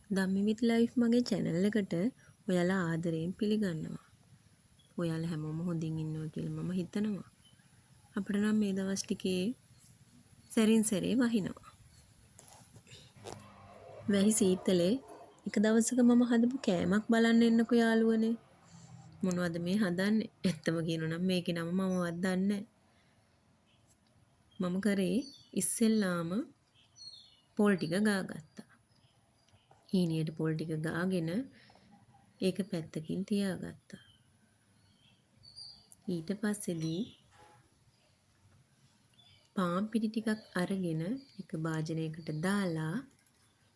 ධම්මිවිත් life මගේ channel එකට ඔයාලා ආදරයෙන් පිළිගන්නවා. ඔයාලා හැමෝම හොඳින් ඉන්නවා කියලා මම හිතනවා. අපිට නම් මේ දවස් ටිකේ සැරින් සැරේ වහිනවා. වැහි සීතලේ එක දවසක මම හදපු කෑමක් බලන්න එන්නකෝ යාළුවනේ. මොනවද මේ හදන්නේ? ඇත්තම කියනවා නම් මේකේ නම මමවත් දන්නේ මම කරේ ඉස්සෙල්ලාම පොල් ටික ගාගත්තා. හීනියට පොල් ටික ගාගෙන ඒක පැත්තකින් තියාගත්තා. ඊට පස්සේදී පාන් පිටි ටිකක් අරගෙන එක භාජනයකට දාලා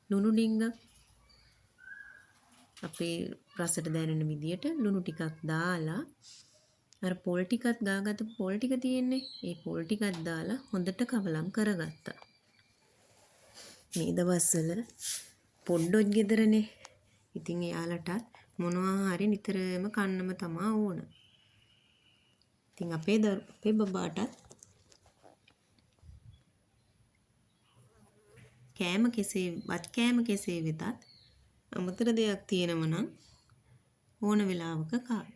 ලුණු ඩිංගක් අපේ රසට දැනෙන විදියට ලුණු ටිකක් දාලා අර පොල් ටිකත් ගාගත්ත පොල් ටික තියෙන්නේ ඒ පොල් ටිකක් දාලා හොඳට කවලම් කරගත්තා. මේ දවස්වල පොඩ්ඩොත් ගෙදරනේ. ඉතින් එයාලටත් මොනවා හරි නිතරම කන්නම තමා ඕන. ඉතින් අපේ බබාටත් කෑම කෙසේ වෙතත් අමතර දෙයක් තියෙනව නම් ඕන වෙලාවක කාවි.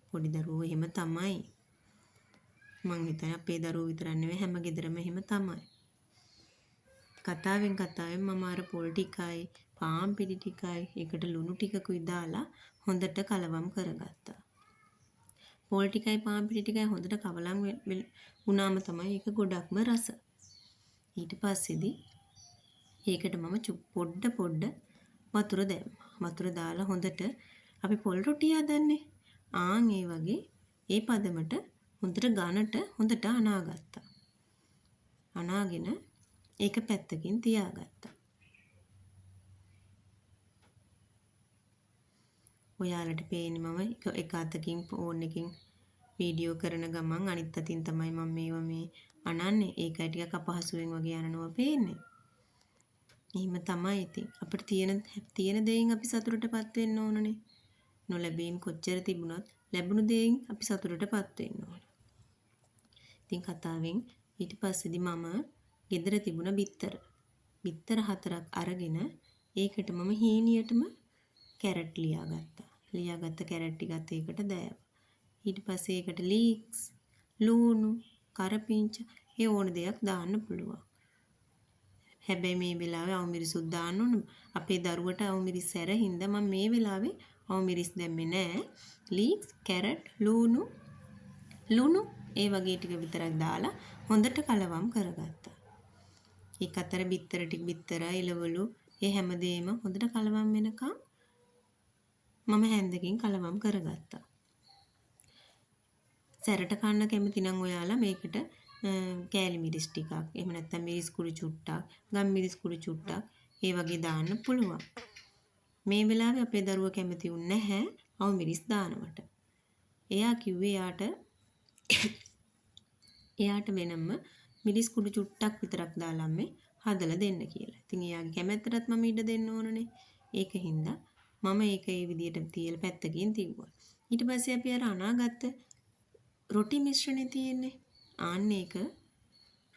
පොඩි දරුවෝ එහෙම තමයි. මං හිතන්නේ අපේ දරුවෝ විතරක් නෙවෙයි හැම ගෙදරම එහෙම තමයි. කතාවෙන් මම අර පොල් ටිකයි පාන් පිටි ටිකයි ඒකට ලුණු ටිකකුයි දාලා හොඳට කලවම් කරගත්තා. පොල් ටිකයි පාන් පිටි ටිකයි හොඳට කවලම් වුණාම තමයි ඒක ගොඩක්ම රස. ඊට පස්සේදී ඒකට මම පොඩ වතුර දැම්මා. වතුර දාලා හොඳට අපි පොල් රොටිය හදන්නේ. ආන් ඒ වගේ ඒ පදමට හොඳට ඝනට හොඳට අනාගත්තා. අනාගෙන ඒක පැත්තකින් තියාගත්තා. ඔයාලට පේන්නේ මම එක අතකින් ෆෝන් එකකින් වීඩියෝ කරන ගමන් අනිත් අතින් තමයි මම මේවා මේ අනන්නේ. ඒකයි ටිකක් අපහසුයෙන් වගේ අනනවා පේන්නේ. එහෙම තමයි ඉතින්. අපිට තියෙන දේෙන් අපි සතුටටපත් වෙන්න ඕනනේ. නොලැබීම් කොච්චර තිබුණත් ලැබුණු දේෙන් අපි සතුටටපත් වෙන්න ඕන. ඉතින් කතාවෙන් ඊට පස්සේදී මම ගෙදර තිබුණ බිත්තර 4ක් අරගෙන ඒකට මම හීනියටම කැරට් ලියාගත්තා. ලියාගත්ත කැරට් ටිකත් ඒකට දැම්මා. ඊට පස්සේ ඒකට ලීක්ස්, ලූණු, කරපිංච ඒ ඕන දෙයක් දාන්න පුළුවන්. හැබැයි මේ වෙලාවේ අවමිරිසුත් දාන්න ඕන. අපේ දරුවට අවමිරිස් ඇර හින්දා මම මේ වෙලාවේ අවමිරිස් දැම්මේ නෑ. ලීක්ස්, කැරට්, ලුණු ඒ වගේ ටික විතරක් දාලා හොඳට කලවම් කරගත්තා. ඒක අතර බිත්තර එළවලු ඒ හැමදේම හොඳට කලවම් වෙනකම් මම හැන්දකින් කලවම් කරගත්තා. සැරට කන්න කැමති නම් ඔයාලා මේකට කෑලි මිරිස් ටිකක් එහෙම නැත්නම් මිරිස් කුඩු චුට්ටක්, ගම් මිරිස් කුඩු චුට්ටක් ඒ වගේ දාන්න පුළුවන්. මේ වෙලාවේ අපේ දරුවා කැමති වුණ නැහැ අවු මිරිස් දානවට. එයා කිව්වේ එයාට වෙනම මිරිස් කුඩු චුට්ටක් විතරක් දාලා අම්මේ හදලා දෙන්න කියලා. ඉතින් එයාගේ කැමැත්තටත් මම ඉඩ දෙන්න ඕනනේ. ඒකින්ද මම ඒක ඒ විදියට තියලා පැත්තකින් තියුවා. ඊට පස්සේ අපි අර අනාගත්ත රොටි මිශ්‍රණේ තියෙන්නේ. ආන්න ඒක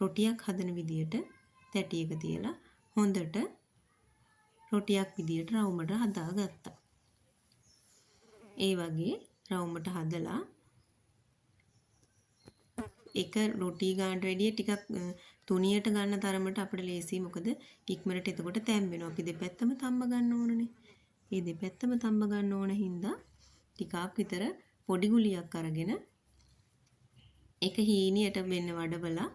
රොටියක් හදන විදියට තැටියක තියලා හොඳට රොටියක් විදියට රවුමට හදාගත්තා. ඒ වගේ රවුමට හදලා එක රොටි ගන්නට වැඩිය ටිකක් තුනියට ගන්න තරමට අපිට ලේසි. මොකද ඉක්මනට එතකොට තැම් වෙනවා. අපි දෙපැත්තම තම්බ ගන්න ඕනනේ. මේ දෙපැත්තම තම්බ ගන්න ඕන හින්දා ටිකක් විතර පොඩි ගුලියක් අරගෙන ඒක හීනියට වෙන්න වඩවලා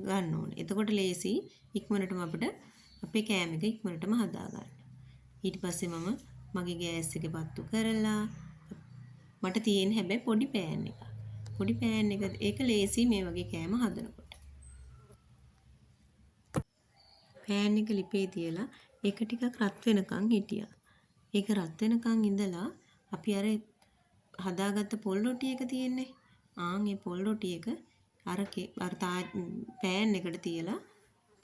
ගන්න ඕනේ. එතකොට ලේසි ඉක්මනටම අපිට අපේ කෑම එක ඉක්මනටම හදා ගන්න. ඊට පස්සේ මම මගේ ගෑස් එක පත්තු කරලා මට තියෙන හැබැයි පොඩි පෑන් එක. පොඩි පෑන් එක ඒක ලේසි මේ වගේ කෑම හදනකොට. පෑන් එක ලිපේ තියලා ඒක ටිකක් රත් වෙනකන් හිටියා. ඒක රත් වෙනකන් ඉඳලා අපි අර හදාගත්ත පොල් රොටි එක තියෙන්නේ. ආන් ඒ පොල් රොටි එක අර පෑන් එකට තියලා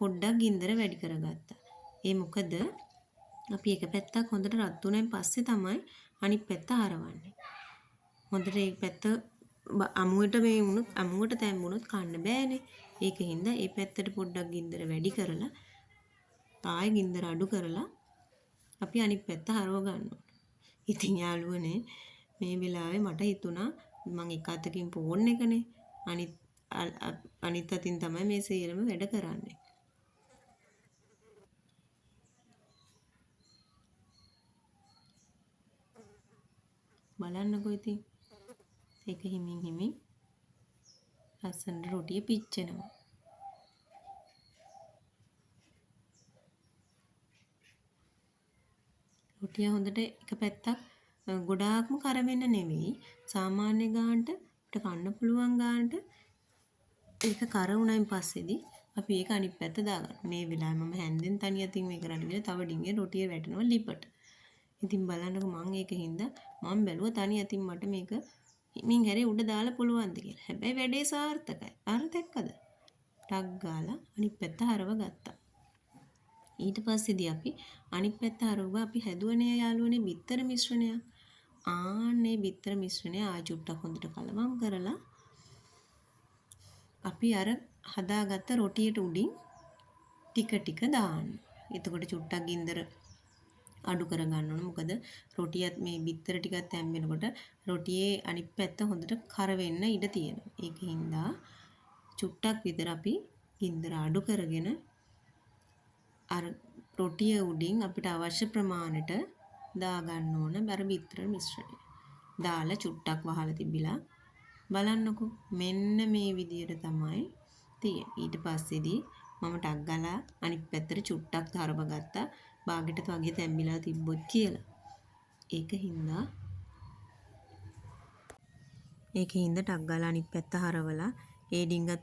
පොඩ්ඩක් ගින්දර වැඩි කරගත්තා. ඒ මොකද අපි එක පැත්තක් හොඳට රත් වුණාන් පස්සේ තමයි අනිත් පැත්ත හරවන්නේ. හොඳට ඒ පැත්ත අමුවට තැම්බුණොත් කන්න බෑනේ. ඒකින්ද ඒ පැත්තට පොඩ්ඩක් ගින්දර වැඩි කරලා ආයෙ ගින්දර අඩු කරලා අපි අනිත් පැත්ත හරව ගන්නවා. ඉතින් යාළුවනේ මේ වෙලාවේ මට හිතුණා මම එක අතකින් ෆෝන් එකනේ අනිත් අතින් තමයි මේ සේරම වැඩ කරන්නේ. බලන්නකෝ ඉතින් ඒක හිමින් හිමින් ලස්සනට රොටිය පිච්චෙනවා. රොටිය හොඳට එක පැත්තක් ගොඩාක්ම කර වෙන්න නෙවෙයි සාමාන්‍ය ගානට අපිට කන්න පුළුවන් ගානට ඒක කර වුණායින් පස්සේදී අපි ඒක අනිත් පැත්ත දාගන්න. මේ වෙලාවේ මම හැන්දෙන් තනි අතින් මේක කරන්න ගිහලා තව ඩිංගේ රොටිය වැටෙනවා ලිපට. ඉතින් බලන්නකෝ මම ඒකින්ද මම බැලුවා තනි අතින් මට මේක මින් හැරේ උඩ දාලා පුළුවන්ද කියලා. හැබැයි වැඩේ සාර්ථකයි. අර දැක්කද? ටක් ගාලා අනිත් පැත්ත හරව ගත්තා. ඊට පස්සේදී අපි අනිත් පැත්ත හරවුවා අපි හැදුවනේ යාළුවනේ බිත්තර මිශ්‍රණයක්. ආන්නේ බිත්තර මිශ්‍රණය ආචුට්ටක් හොඳට කලවම් කරලා අපි අර හදාගත්ත රොටියට උඩින් ටික ටික දාන්න. එතකොට චුට්ටක් ගින්දර අඩු කර ගන්න ඕන. මොකද රොටියත් මේ බිත්තර ටිකත් හැම්බෙනකොට රොටියේ අනිත් පැත්ත හොඳට කර වෙන්න ඉඩ තියෙනවා. ඒකින්ද චුට්ටක් විතර අපි ගින්දර අඩු කරගෙන අර රොටිය උඩින් අපිට අවශ්‍ය ප්‍රමාණයට දා ගන්න ඕන අර බිත්තර මිශ්‍රණය. දාලා චුට්ටක් වහලා තිබිලා බලන්නකෝ මෙන්න මේ විදියට තමයි තියෙන්නේ. ඊට පස්සේදී මම ටක් ගාලා අනිත් පැත්තට චුට්ටක් හරව ගත්තා. බාගෙට වගේ තැම්බිලා තිබ්බොත් කියලා. ඒකින්ද ටක් ගාලා අනිත් පැත්ත හරවලා ඒ ඩිංගත්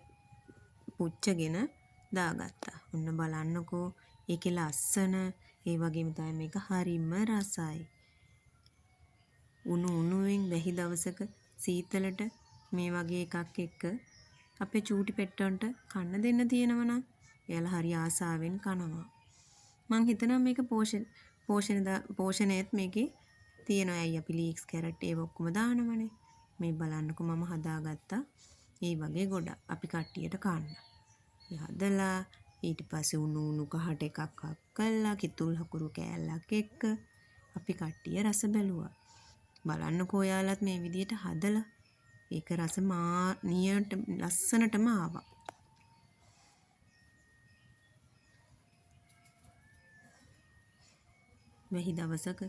පුච්චගෙන දාගත්තා. ඔන්න බලන්නකෝ ඒකේ ලස්සන ඒ වගේම තමයි මේක හරිම රසයි. උණුවෙන් වැහි දවසක සීතලට මේ වගේ එකක් එක්ක අපේ චූටි පෙට්ටන්ට කන්න දෙන්න තියෙනවනම් එයාලා හරි ආසාවෙන් කනවා. මං හිතනවා මේක පෝෂණයත් මේකේ තියෙනවා. ඇයි අපි ලීක්ස් කැරට් ඒව ඔක්කොම දානවනේ. මේ බලන්නකෝ මම හදාගත්තා. ඒ වගේ ගොඩක් අපි කට්ටියට කන්න. හදලා ඊට පස්සේ උණු කහට එකක් කල්ලා කිතුල් හකුරු කෑල්ලක් එක්ක අපි කට්ටිය රස බැලුවා. බලන්නකෝ ඔයාලත් මේ විදියට හදලා ඒක රස නියට ලස්සනටම ආවා. වෙහි දවසක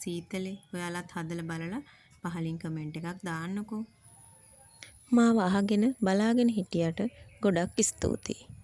සීතලේ ඔයාලත් හදලා බලලා පහලින් කමෙන්ට් එකක් දාන්නකෝ. මාව අහගෙන බලාගෙන හිටියට ගොඩක් ස්තුතියි.